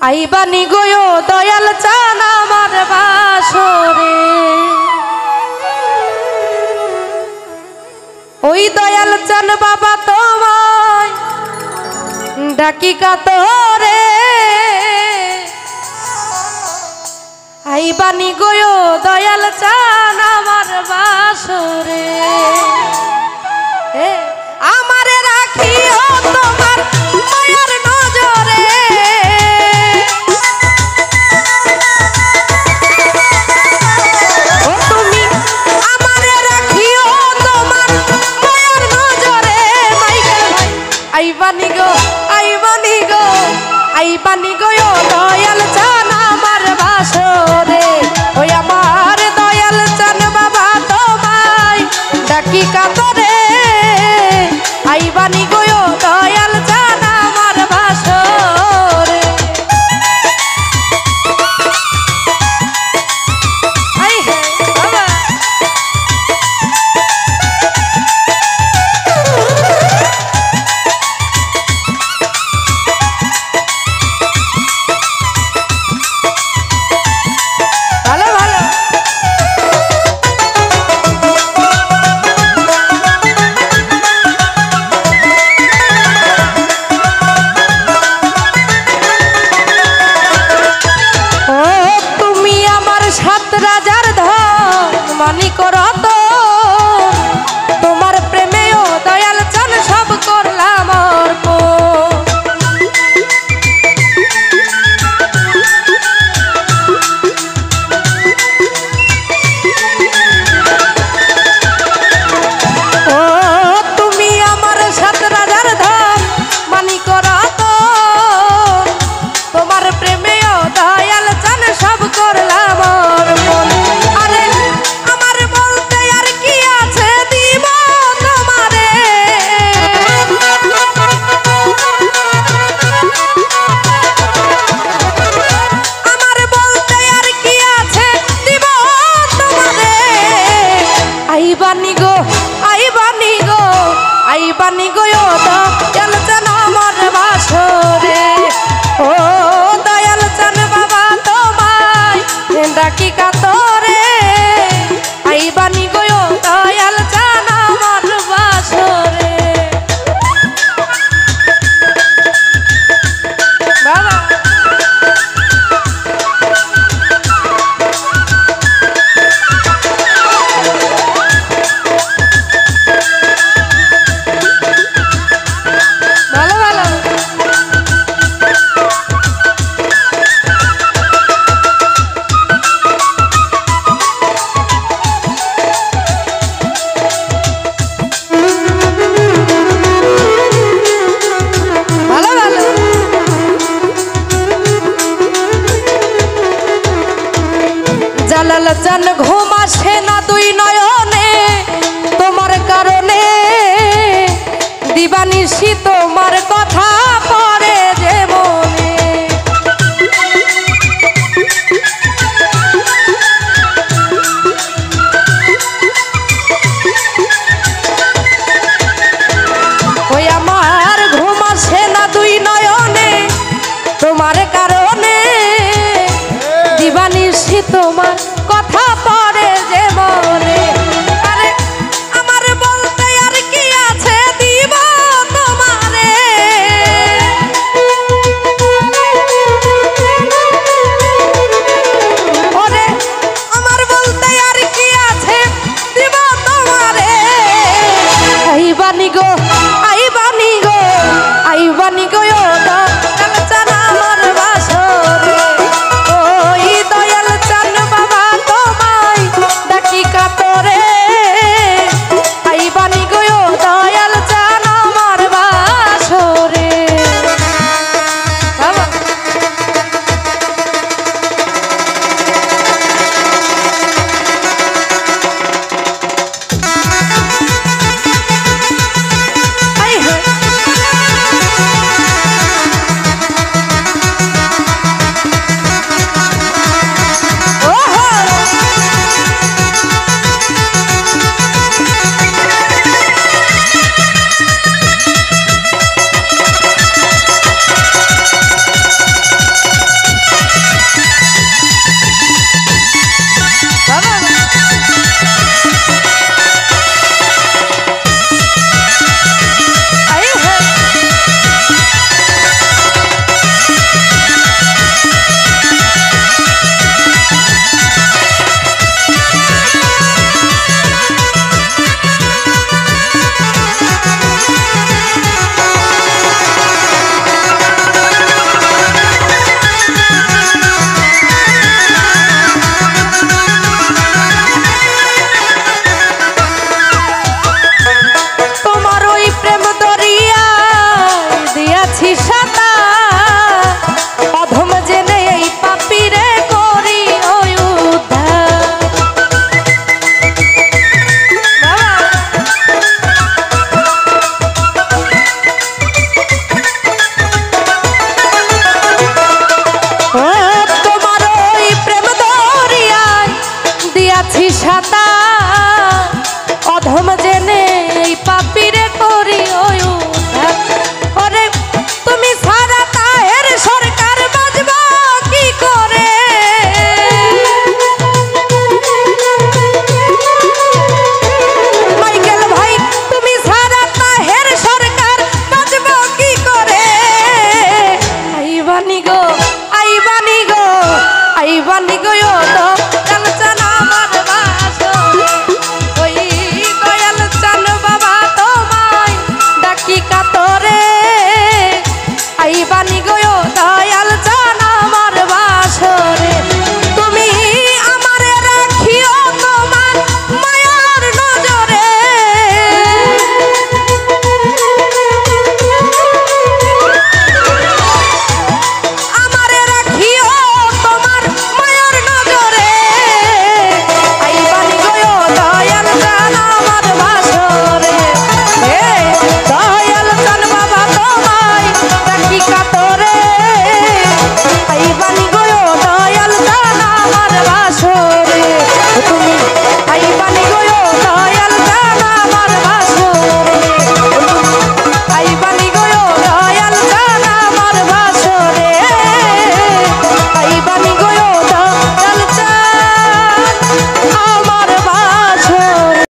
আইবানি গো দয়াল চান আমার বাসরে, ওই দয়াল চান বাবা তোমায় ডাকি কাতরে। আইবানি গো দয়াল চান আমার বাসরে, আমারে রাখিও তোমার মায়ার নজরে। ও তুমি আমারে রাখিও তোমার মায়ার নজরে। মাইকেল ভাই আইবানি গো আইবানি গো আইবানি গো দয়াল চান আমার বাসরে, ওই আমার দয়াল চান বাবা তোমায় ডাকি কাতরে। আইবানি গো দয়াল চান আমার বাসরে। আই হে বাবা ভালো ভালো রাজার ধন মানি করত তোমার প্রেমেও দয়াল চান সব করলাম অর্পণ। ও তুমি আমার সাত রাজার ধন মানি করত তোমার প্রেমেও দয়াল চান সব করলাম অর্পণ। আইবানি গো আইবানি গো আইবানি গো দয়াল চান আমার বাসরে, ও দয়াল চান বাবা তোমায় ডাকি কাতরে। আইবানি গো দয়াল চান আমার বাসরে। বাবা জালাল চান ঘুম আসে না দুই নয়নে তোমার কারণে, দিবানিশি তোমার কথা পড়ে যে মনে। ওই আমার ঘুম আসে না দুই নয়নে তোমার কারণে, দিবানিশি তোমার